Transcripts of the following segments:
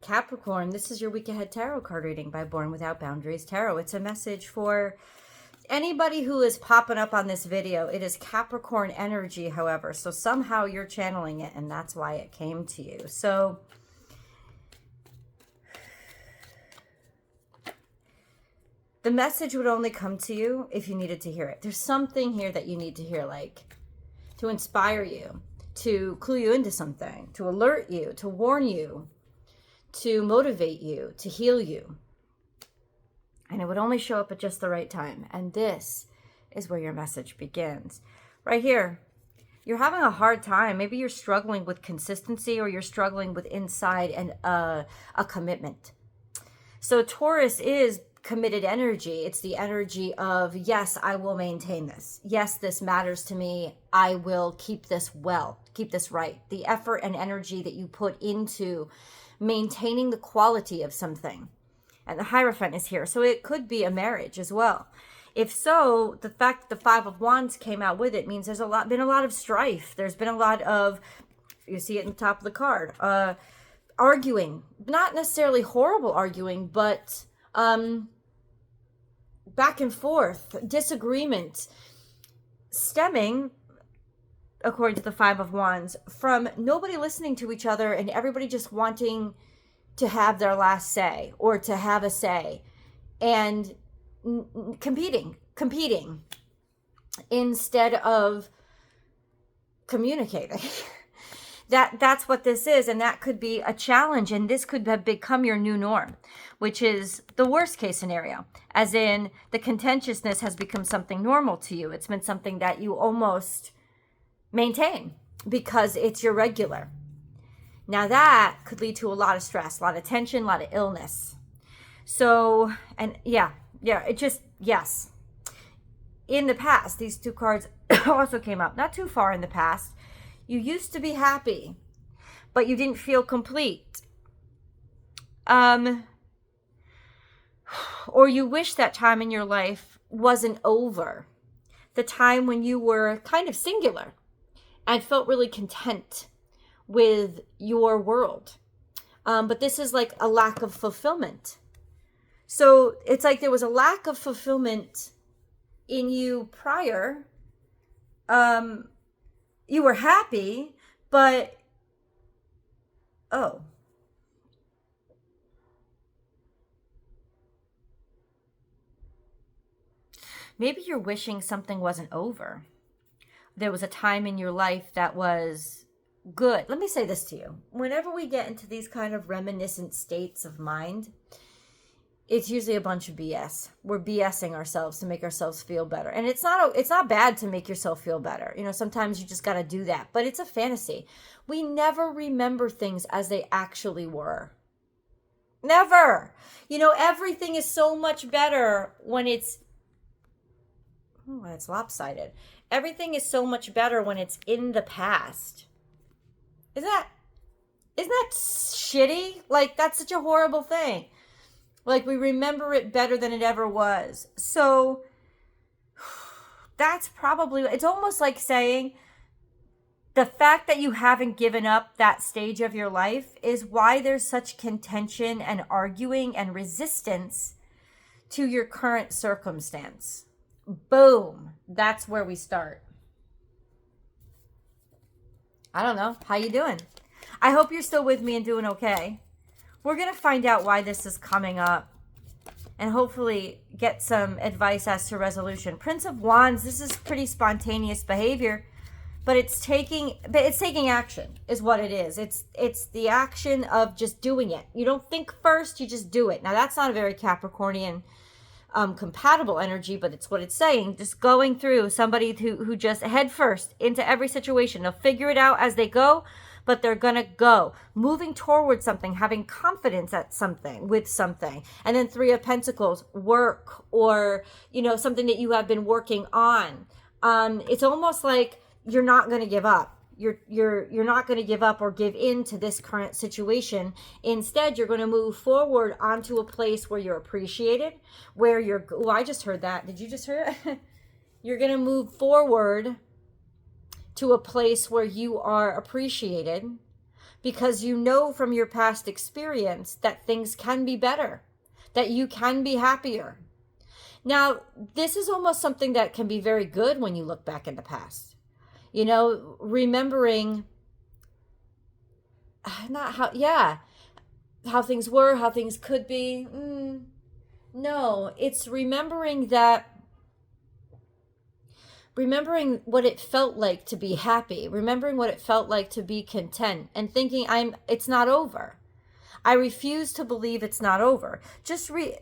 Capricorn, this is your week ahead tarot card reading by Born Without Boundaries Tarot. It's a message for anybody who is popping up on this video. It is Capricorn energy, however, so somehow you're channeling it, and that's why it came to you. So the message would only come to you if you needed to hear it. There's something here that you need to hear, like to inspire you, to clue you into something, to alert you, to warn you, to motivate you, to heal you. And it would only show up at just the right time. And this is where your message begins. Right here, you're having a hard time. Maybe you're struggling with consistency, or you're struggling with inside and a commitment. So Taurus is committed energy. It's the energy of, yes, I will maintain this. Yes, this matters to me. I will keep this well, keep this right. The effort and energy that you put into maintaining the quality of something. And the Hierophant is here. So it could be a marriage as well. If so, the fact that the Five of Wands came out with it means there's been a lot of strife. There's been a lot of, you see it in the top of the card, arguing. Not necessarily horrible arguing, but back and forth, disagreement, stemming, according to the Five of Wands, from nobody listening to each other and everybody just wanting to have their last say or to have a say, and competing instead of communicating. That's what this is, and that could be a challenge, and this could have become your new norm, which is the worst case scenario, as in the contentiousness has become something normal to you. It's been something that you almost maintain because it's your regular. Now that could lead to a lot of stress, a lot of tension, a lot of illness. So, and it just, yes. In the past, these two cards also came up, not too far in the past. You used to be happy, but you didn't feel complete. Or you wish that time in your life wasn't over. The time when you were kind of singular and felt really content with your world. But this is like a lack of fulfillment. So it's like there was a lack of fulfillment in you prior. You were happy, but, maybe you're wishing something wasn't over. There was a time in your life that was good. Let me say this to you. Whenever we get into these kind of reminiscent states of mind, it's usually a bunch of BS. We're BSing ourselves to make ourselves feel better. And it's not bad to make yourself feel better. You know, sometimes you just got to do that. But it's a fantasy. We never remember things as they actually were. Never. You know, everything is so much better when it's lopsided. Everything is so much better when it's in the past. Isn't that shitty? Like, that's such a horrible thing. Like, we remember it better than it ever was. So that's probably, it's almost like saying the fact that you haven't given up that stage of your life is why there's such contention and arguing and resistance to your current circumstance. Boom. That's where we start. I don't know. How you doing? I hope you're still with me and doing okay. We're going to find out why this is coming up and hopefully get some advice as to resolution. Prince of Wands, this is pretty spontaneous behavior, but it's taking action is what it is. It's the action of just doing it. You don't think first, you just do it. Now, that's not a very Capricornian compatible energy, but it's what it's saying. Just going through, somebody who just head first into every situation. They'll figure it out as they go, but they're gonna go moving towards something, having confidence at something, with something. And then Three of Pentacles, work, or something that you have been working on. It's almost like you're not gonna give up. You're not going to give up or give in to this current situation. Instead, you're going to move forward onto a place where you're appreciated, where you're, oh, I just heard that. Did you just hear it? You're going to move forward to a place where you are appreciated, because you know from your past experience that things can be better, that you can be happier. Now, this is almost something that can be very good when you look back in the past. You know, remembering how things were, how things could be. No, it's remembering what it felt like to be happy, remembering what it felt like to be content, and thinking it's not over. I refuse to believe it's not over.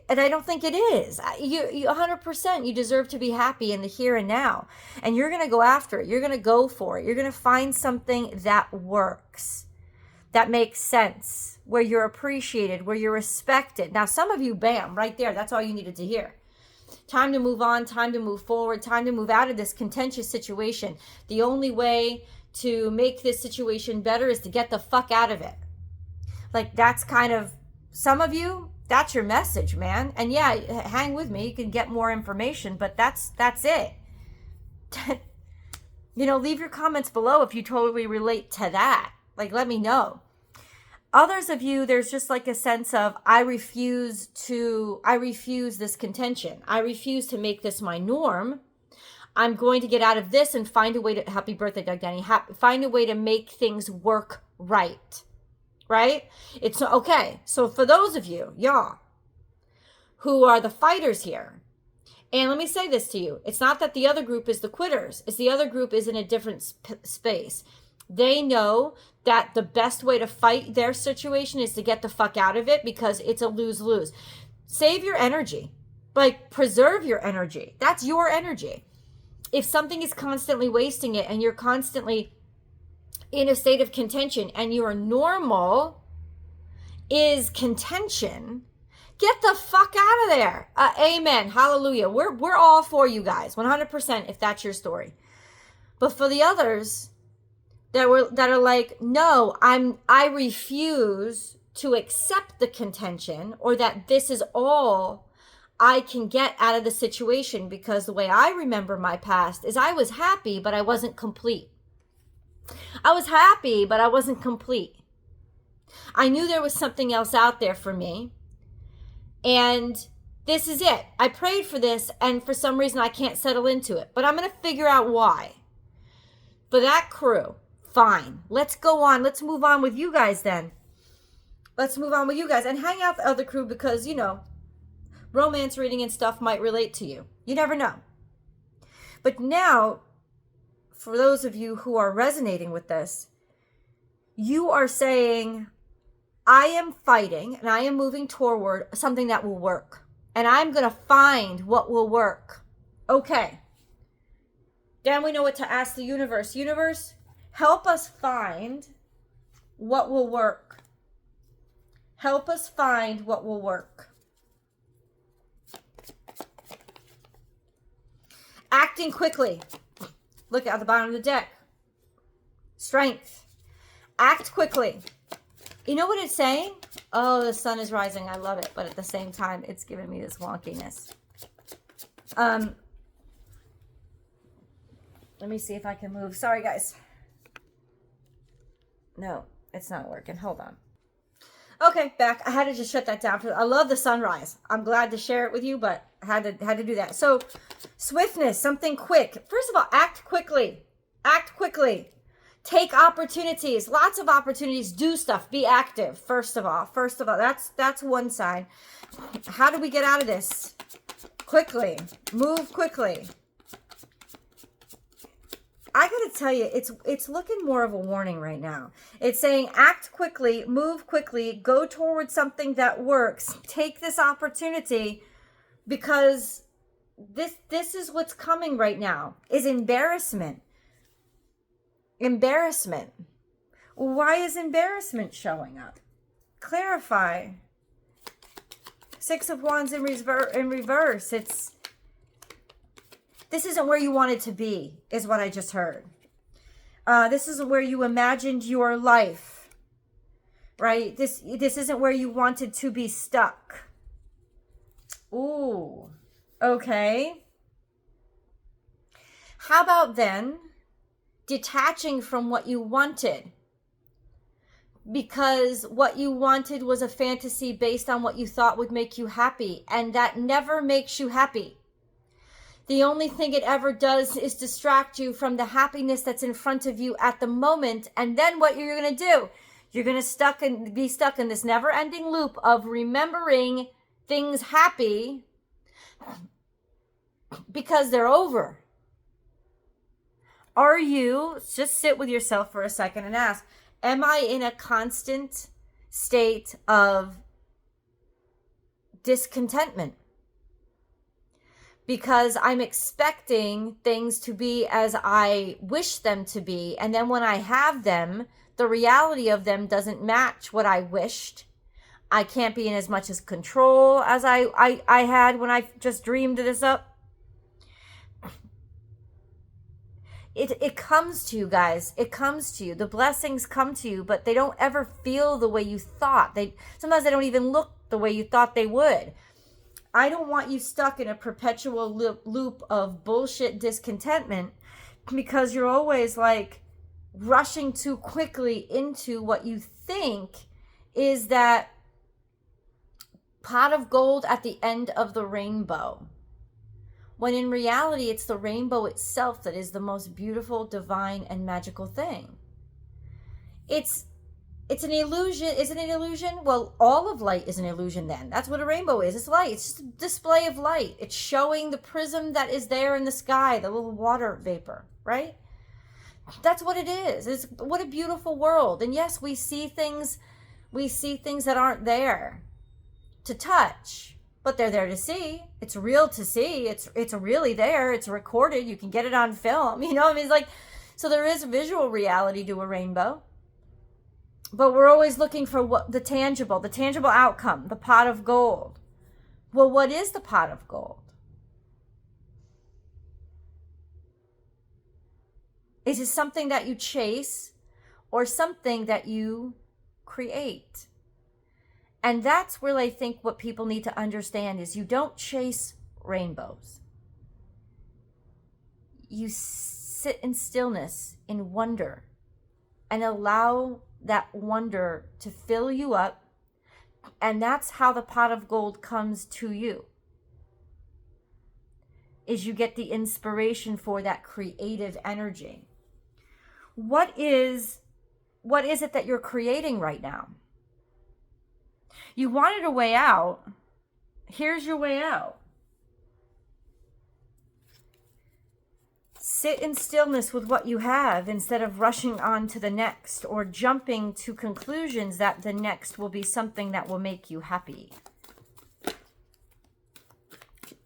And I don't think it is. You 100%, you deserve to be happy in the here and now. And you're going to go after it. You're going to go for it. You're going to find something that works, that makes sense, where you're appreciated, where you're respected. Now, some of you, bam, right there. That's all you needed to hear. Time to move on, time to move forward, time to move out of this contentious situation. The only way to make this situation better is to get the fuck out of it. Like, that's kind of, some of you, that's your message, man. And yeah, hang with me. You can get more information, but that's it. You know, leave your comments below if you totally relate to that. Like, let me know. Others of you, there's just like a sense of, I refuse this contention. I refuse to make this my norm. I'm going to get out of this and find a way to, happy birthday, Doug Danny, find a way to make things work right. Right? It's okay. So for those of you, y'all, who are the fighters here, and let me say this to you, it's not that the other group is the quitters. It's the other group is in a different space. They know that the best way to fight their situation is to get the fuck out of it, because it's a lose-lose. Save your energy. Like, preserve your energy. That's your energy. If something is constantly wasting it and you're constantly in a state of contention and your normal is contention, get the fuck out of there. Amen. Hallelujah. We're all for you guys, 100%, if that's your story. But for the others that are like, no, I refuse to accept the contention, or that this is all I can get out of the situation, because the way I remember my past is I was happy, but I wasn't complete. I was happy, but I wasn't complete. I knew there was something else out there for me. And this is it. I prayed for this, and for some reason I can't settle into it. But I'm going to figure out why. For that crew, fine. Let's go on. Let's move on with you guys then. Let's move on with you guys. And hang out with the other crew, because, you know, romance reading and stuff might relate to you. You never know. But now, for those of you who are resonating with this, you are saying, I am fighting and I am moving toward something that will work. And I'm going to find what will work. Okay. Then we know what to ask the universe. Universe, help us find what will work. Help us find what will work. Acting quickly. Look at the bottom of the deck. Strength. Act quickly. You know what it's saying? Oh, the sun is rising. I love it. But at the same time, it's giving me this wonkiness. Let me see if I can move. Sorry, guys. No, it's not working. Hold on. Okay, back. I had to just shut that down. I love the sunrise. I'm glad to share it with you, but I had to do that. So, swiftness, something quick. First of all, act quickly. Act quickly. Take opportunities. Lots of opportunities. Do stuff. Be active. First of all, that's one side. How do we get out of this? Quickly. Move quickly. I gotta tell you, it's looking more of a warning right now. It's saying act quickly, move quickly, go towards something that works. Take this opportunity, because this is what's coming right now, is embarrassment. Embarrassment. Why is embarrassment showing up? Clarify. Six of Wands in reverse. This isn't where you wanted to be, is what I just heard. This isn't where you imagined your life, right? This isn't where you wanted to be stuck. Ooh, okay. How about then detaching from what you wanted? because what you wanted was a fantasy based on what you thought would make you happy, and that never makes you happy. The only thing it ever does is distract you from the happiness that's in front of you at the moment. And then what you're going to do, you're going to be stuck in this never-ending loop of remembering things happy because they're over. Are you, just sit with yourself for a second and ask, am I in a constant state of discontentment? Because I'm expecting things to be as I wish them to be. And then when I have them, the reality of them doesn't match what I wished. I can't be in as much as control as I had when I just dreamed this up. It comes to you, guys. It comes to you. The blessings come to you, but they don't ever feel the way you thought. Sometimes they don't even look the way you thought they would. I don't want you stuck in a perpetual loop of bullshit discontentment, because you're always like rushing too quickly into what you think is that pot of gold at the end of the rainbow. When in reality, it's the rainbow itself that is the most beautiful, divine, and magical thing. It's an illusion. Is it an illusion? Well, all of light is an illusion then. That's what a rainbow is. It's light. It's just a display of light. It's showing the prism that is there in the sky, the little water vapor, right? That's what it is. What a beautiful world. And yes, we see things that aren't there to touch, but they're there to see. It's real to see. It's really there. It's recorded. You can get it on film. You know what I mean? It's like, so there is visual reality to a rainbow. But we're always looking for what the tangible outcome, the pot of gold. Well, what is the pot of gold? Is it something that you chase or something that you create? And that's where I think what people need to understand is you don't chase rainbows. You sit in stillness, in wonder, and allow that wonder to fill you up, and that's how the pot of gold comes to you, is you get the inspiration for that creative energy. What is it that you're creating right now? You wanted a way out. Here's your way out. Sit in stillness with what you have instead of rushing on to the next or jumping to conclusions that the next will be something that will make you happy.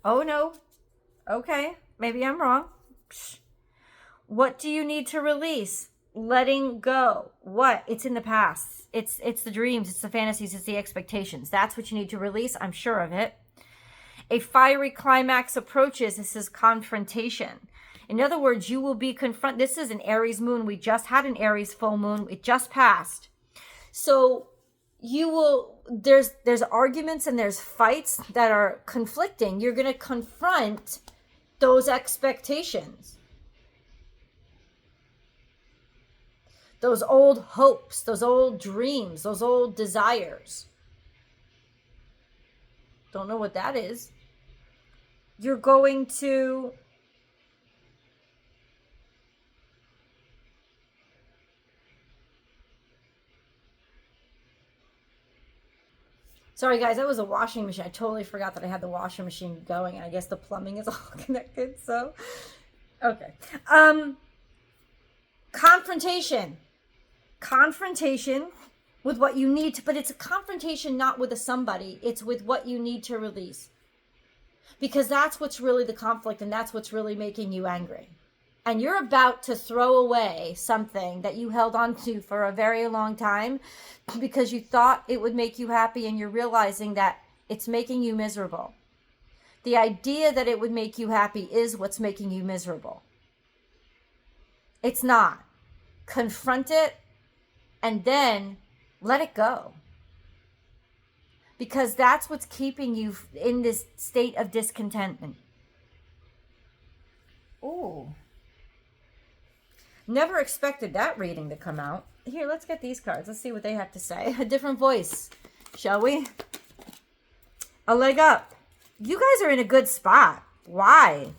Oh no. Okay, maybe I'm wrong. Psh. What do you need to release? Letting go. What? It's in the past. It's the dreams, it's the fantasies, it's the expectations. That's what you need to release. I'm sure of it. A fiery climax approaches. This is confrontation. In other words, you will be confronted. This is an Aries moon. We just had an Aries full moon. It just passed. So there's arguments and there's fights that are conflicting. You're going to confront those expectations, those old hopes, those old dreams, those old desires. Don't know what that is. You're going to sorry guys, that was a washing machine. I totally forgot that I had the washing machine going, and I guess the plumbing is all connected, so okay. Confrontation with what you need to, but it's a confrontation not with a somebody, it's with what you need to release, because that's what's really the conflict, and that's what's really making you angry. And you're about to throw away something that you held on to for a very long time because you thought it would make you happy, and you're realizing that it's making you miserable. The idea that it would make you happy is what's making you miserable. It's not. Confront it and then let it go. Because that's what's keeping you in this state of discontentment. Ooh. Never expected that reading to come out. Here, let's get these cards. Let's see what they have to say. A different voice, shall we? A leg up. You guys are in a good spot. Why?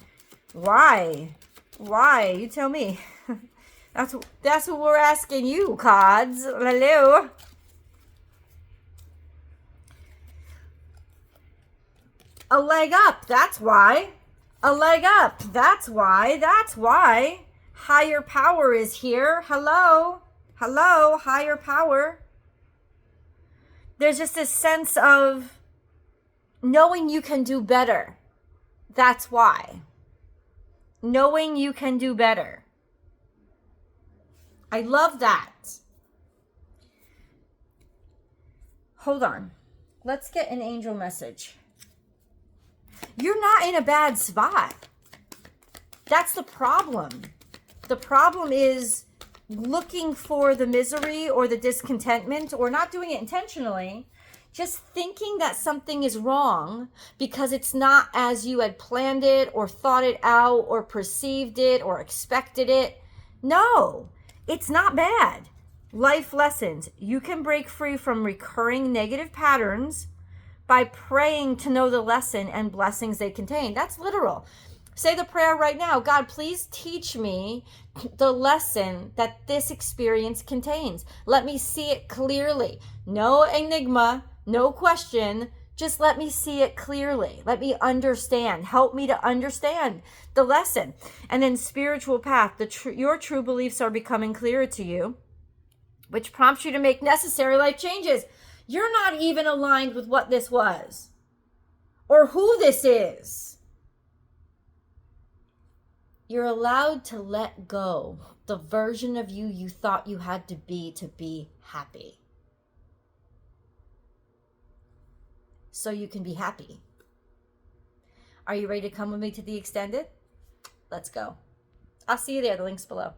Why? Why? You tell me. That's what we're asking you, cards. Hello. A leg up. That's why. A leg up. That's why. That's why. Higher power is here. Hello. Hello, higher power. There's just this sense of knowing you can do better. That's why. Knowing you can do better. I love that. Hold on. Let's get an angel message. You're not in a bad spot. That's the problem. The problem is looking for the misery or the discontentment, or not doing it intentionally, just thinking that something is wrong because it's not as you had planned it or thought it out or perceived it or expected it. No, it's not bad. Life lessons. You can break free from recurring negative patterns by praying to know the lesson and blessings they contain. That's literal. Say the prayer right now. God, please teach me the lesson that this experience contains. Let me see it clearly. No enigma, no question. Just let me see it clearly. Let me understand. Help me to understand the lesson. And then spiritual path. Your true beliefs are becoming clearer to you, which prompts you to make necessary life changes. You're not even aligned with what this was or who this is. You're allowed to let go the version of you thought you had to be happy. So you can be happy. Are you ready to come with me to the extended? Let's go. I'll see you there. The link's below.